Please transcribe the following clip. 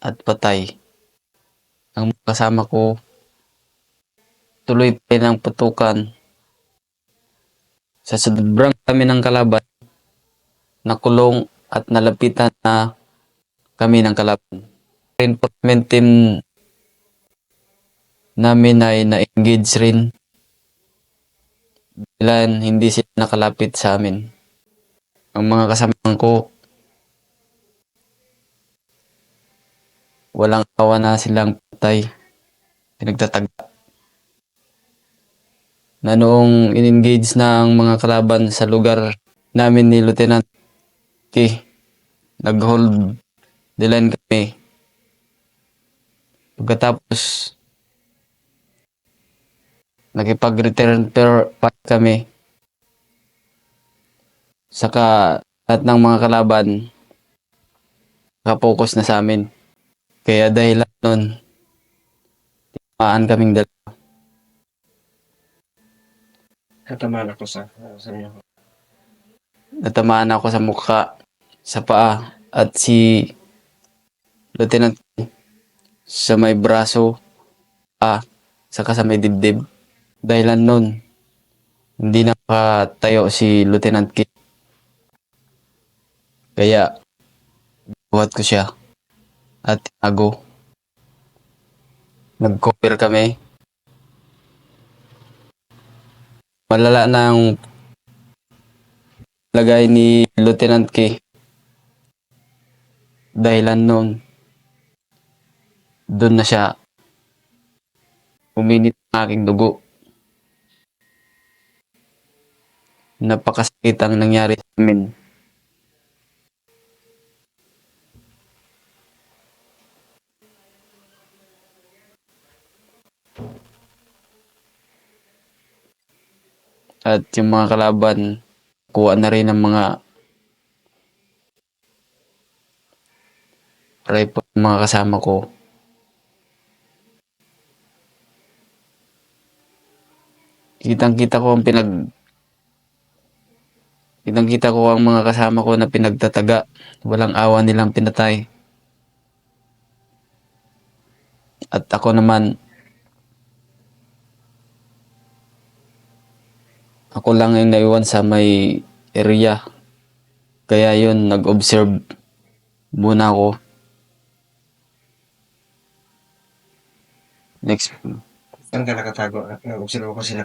at patay. Ang kasama ko tuloy pa ng putukan. Sa sobrang dami ng kalaban, nakulong at nalapitan na kami ng kalaban. Reinforcement team namin ay na-engage rin. Ilan hindi sila nakalapit sa amin. Ang mga kasama ko, walang awa na silang patay. Pinagtataga. Na noong in-engage na ang mga kalaban sa lugar namin ni Lieutenant K, nag-hold the line kami. Pagkatapos, nakipag-return fight kami. Saka lahat ng mga kalaban nakapokus na sa amin. Kaya dahil nun, timaan kaming dalawa. Natamaan ako sa inyo. Natamaan ako sa mukha, sa paa, at si Lieutenant sa may braso, saka sa may dibdib. Dahilan nun, hindi nakatayo si Lieutenant K. Kaya, buhat ko siya at tinago. Nag-cover kami. Malala na ang lagay ni Lieutenant K. Dahilan nun, doon na siya uminit ang aking dugo. Napakasakit ang nangyari sa amin. At yung mga kalaban, kuha na rin ng mga rifle ng mga kasama ko. Kitang-kita ko ang mga kasama ko na pinagtataga. Walang awa nilang pinatay. At ako naman, ako lang yung naiwan sa may area. Kaya yun, nag-observe muna ako. Next. Saan ka nakatago? Nag-observe ko sila.